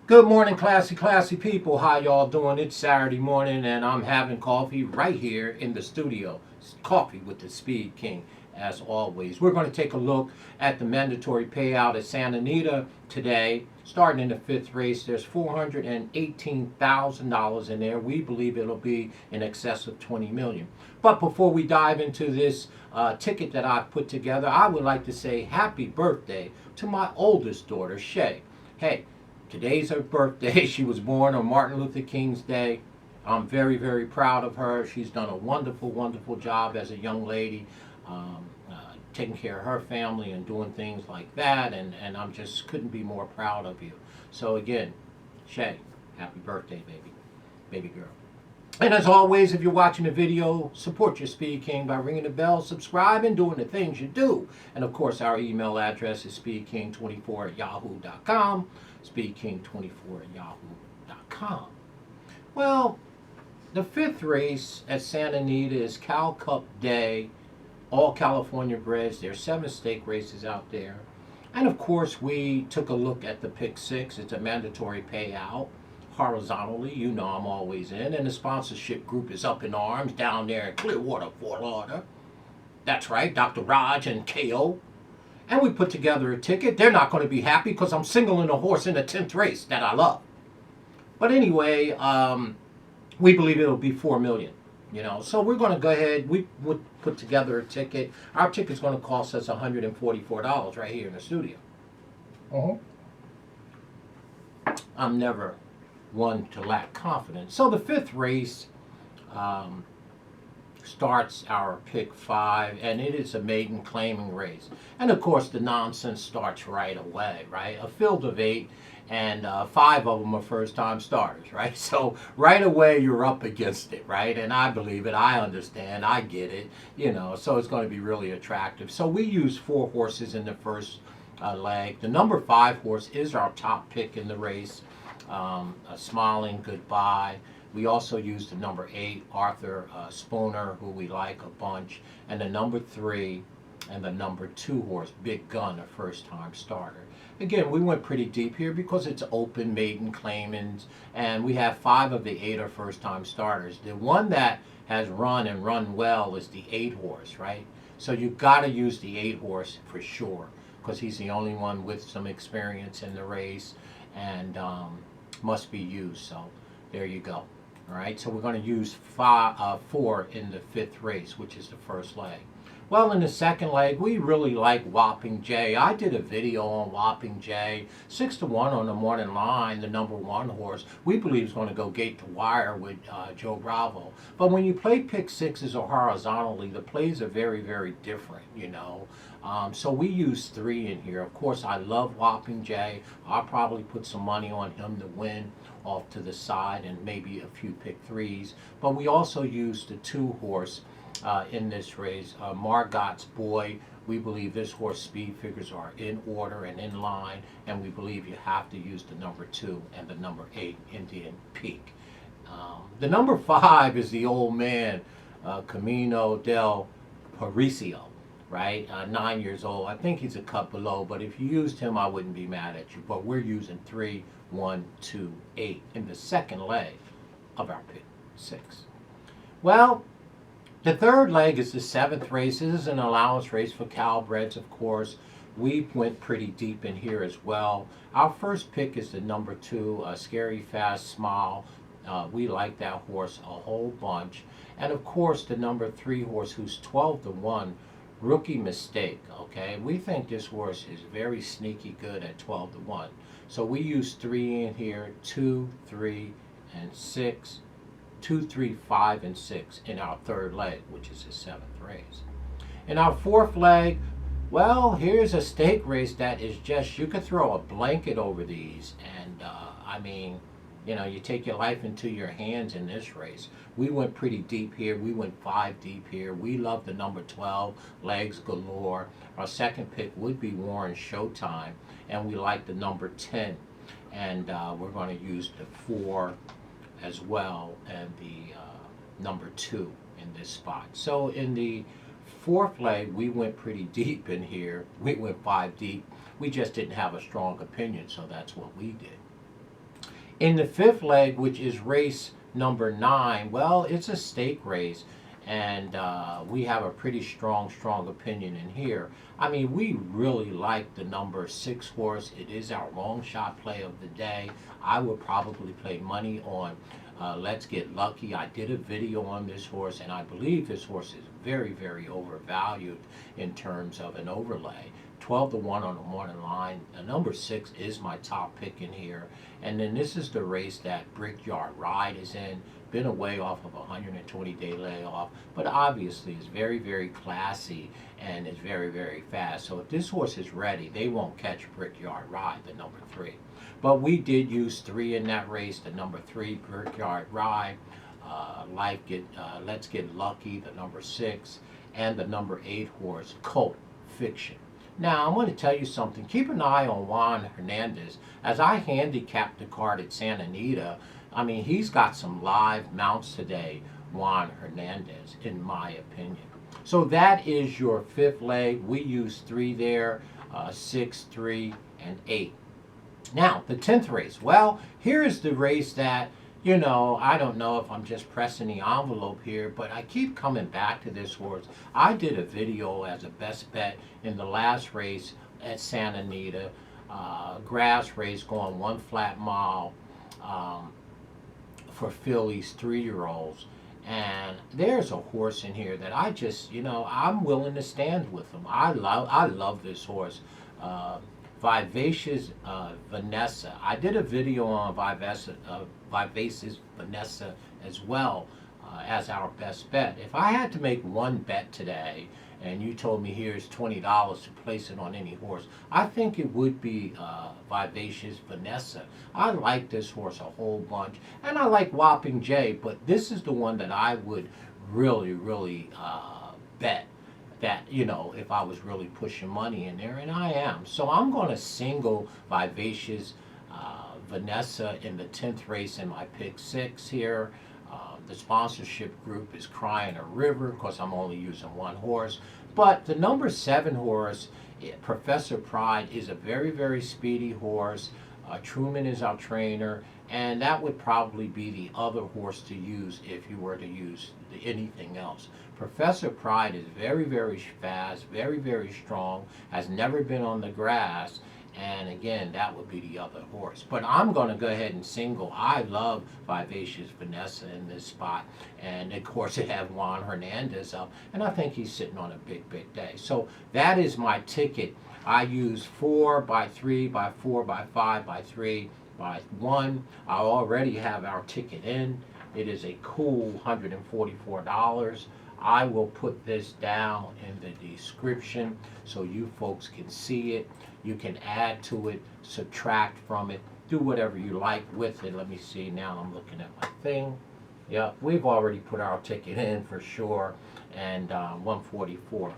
Good morning, classy people. How y'all doing? It's Saturday morning, and I'm having coffee right here in the studio. It's coffee with the SpeedKing, as always. We're going to take a look at the mandatory payout at Santa Anita today. Starting in the fifth race, there's $418,000 in there. We believe it'll be in excess of $20 million. But before we dive into this ticket that I've put together, I would like to say happy birthday to my oldest daughter, Shay. Hey, today's her birthday. She was born on Martin Luther King's Day. I'm very proud of her. She's done a wonderful job as a young lady, taking care of her family and doing things like that. And I'm just couldn't be more proud of you. So again, Shay, happy birthday, baby girl. And as always, if you're watching the video, support your SpeedKing by ringing the bell, subscribing, doing the things you do. And of course, our email address is speedking24@yahoo.com. SpeedKing24@yahoo.com. Well, the fifth race at Santa Anita is Cal Cup Day. All California breds. There's 7 stake races out there. And of course, we took a look at the pick 6. It's a mandatory payout. Horizontally, you know I'm always in, and the sponsorship group is up in arms down there in Clearwater, Florida. That's right, Dr. Raj and KO. And we put together a ticket. They're not going to be happy because I'm singling a horse in the 10th race that I love. But anyway, we believe it'll be $4 million. So we're going to go ahead. We would put together a ticket. Our ticket's going to cost us $144 right here in the studio. I'm never one to lack confidence. So the fifth race starts our pick 5, and it is a maiden claiming race. And of course, the nonsense starts right away, right? A field of 8, and 5 of them are first-time starters, right? So right away, you're up against it, right? And I believe it. I understand. I get it. So it's going to be really attractive. So we use 4 horses in the first leg. The number 5 horse is our top pick in the race. Smiling Goodbye. We also used the number 8, Arthur Spooner, who we like a bunch, and the number 3 and the number 2 horse, Big Gun, a first-time starter. Again, we went pretty deep here because it's open maiden claimants, and we have 5 of the 8 are first-time starters. The one that has run and run well is the 8 horse, right? So you've got to use the 8 horse for sure because he's the only one with some experience in the race, and must be used. So there you go. All right, so we're going to use 4 in the fifth race, which is the first leg. Well, in the second leg, we really like Whopping J. I did a video on Whopping J. 6-1 on the morning line, the number 1 horse. We believe is going to go gate to wire with Joe Bravo. But when you play pick 6s or horizontally, the plays are very different, So we use 3 in here. Of course, I love Whopping J. I'll probably put some money on him to win off to the side and maybe a few pick 3s. But we also use the 2 horse in this race, Margot's Boy. We believe this horse speed figures are in order and in line, and we believe you have to use the number 2 and the number 8, Indian Peak. The number 5 is the old man, Camino del Paricio, right? 9 years old. I think he's a cut below, but if you used him, I wouldn't be mad at you. But we're using 3, 1, 2, 8 in the second leg of our pick 6. Well, the third leg is the 7th race. This is an allowance race for Thoroughbreds, of course. We went pretty deep in here as well. Our first pick is the number 2, Scary Fast Smile. We like that horse a whole bunch. And of course, the number 3 horse, who's 12-1, Rookie Mistake. Okay, we think this horse is very sneaky good at 12-1. So we use 3 in here, 2, 3, and 6. 2, 3, 5, and 6 in our third leg, which is the 7th race. In our fourth leg, well, here's a stake race that is just, you could throw a blanket over these, and I mean, you take your life into your hands in this race. We went pretty deep here. We went 5 deep here. We love the number 12, Legs Galore. Our second pick would be Warren Showtime, and we like the number 10, and we're going to use the 4 as well, and the number 2 in this spot. So in the fourth leg, we went pretty deep in here. We went 5 deep. We just didn't have a strong opinion, so that's what we did. In the fifth leg, which is race number 9, well, it's a stake race, and we have a pretty strong opinion in here. I mean, we really like the number 6 horse. It is our long shot play of the day. I would probably play money on Let's Get Lucky. I did a video on this horse, and I believe this horse is very, very overvalued in terms of an overlay. 12-1 on the morning line. Number 6 is my top pick in here. And then this is the race that Brickyard Ride is in. Been away off of a 120-day layoff, but obviously is very, very classy and is very, very fast. So if this horse is ready, they won't catch Brickyard Ride, the number 3. But we did use 3 in that race, the number 3 Brickyard Ride, Let's Get Lucky, the number 6, and the number 8 horse, Colt Fiction. Now, I'm going to tell you something. Keep an eye on Juan Hernandez. As I handicapped the card at Santa Anita, I mean, he's got some live mounts today, Juan Hernandez, in my opinion. So that is your fifth leg. We use 3 there, 6, 3, and 8. Now, the 10th race. Well, here is the race that, you know, I don't know if I'm just pressing the envelope here, but I keep coming back to this horse. I did a video as a best bet in the last race at Santa Anita, grass race going 1 flat mile for fillies 3-year-olds. And there's a horse in here that I just, you know, I'm willing to stand with him. I love this horse. Vivacious Vanessa. I did a video on Vivacious Vanessa as well as our best bet. If I had to make one bet today, and you told me here's $20 to place it on any horse, I think it would be Vivacious Vanessa. I like this horse a whole bunch, and I like Whopping J, but this is the one that I would really, really bet that, you know, if I was really pushing money in there, and I am. So I'm going to single Vivacious Vanessa in the 10th race in my pick 6 here. The sponsorship group is Crying a River because I'm only using 1 horse. But the number 7 horse, Professor Pride, is a very, very speedy horse. Truman is our trainer, and that would probably be the other horse to use if you were to use anything else. Professor Pride is very, very fast, very, very strong, has never been on the grass, and again, that would be the other horse. But I'm going to go ahead and single. I love Vivacious Vanessa in this spot, and of course it has Juan Hernandez up, and I think he's sitting on a big, big day. So that is my ticket. I use 4 by 3 by 4 by 5 by 3 by 1. I already have our ticket in. It is a cool $144. I will put this down in the description so you folks can see it. You can add to it, subtract from it, do whatever you like with it. Let me see now. I'm looking at my thing. Yeah, we've already put our ticket in for sure, and 144.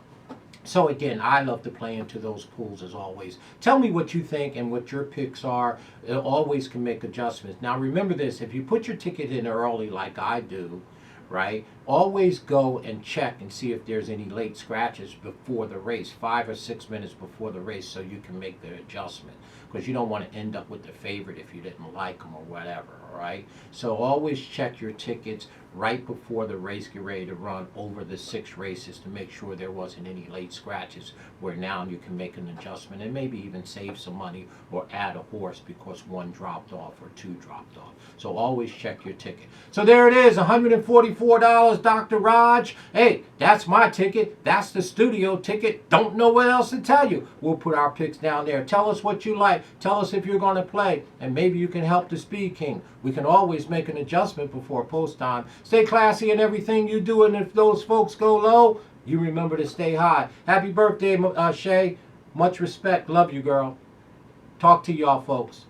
So again, I love to play into those pools as always. Tell me what you think and what your picks are. It always can make adjustments. Now remember this, if you put your ticket in early like I do, right, always go and check and see if there's any late scratches before the race, 5 or 6 minutes before the race, so you can make the adjustment, because you don't want to end up with the favorite if you didn't like them or whatever. All right, so always check your tickets right before the race get ready to run over the 6 races to make sure there wasn't any late scratches, where now you can make an adjustment and maybe even save some money or add a horse because 1 dropped off or 2 dropped off. So always check your ticket. So there it is, $144, Dr. Raj. Hey, that's my ticket. That's the studio ticket. Don't know what else to tell you. We'll put our picks down there. Tell us what you like. Tell us if you're going to play, and maybe you can help the SpeedKing. We can always make an adjustment before post time. Stay classy in everything you do, and if those folks go low, you remember to stay high. Happy birthday, Shay. Much respect. Love you, girl. Talk to y'all, folks.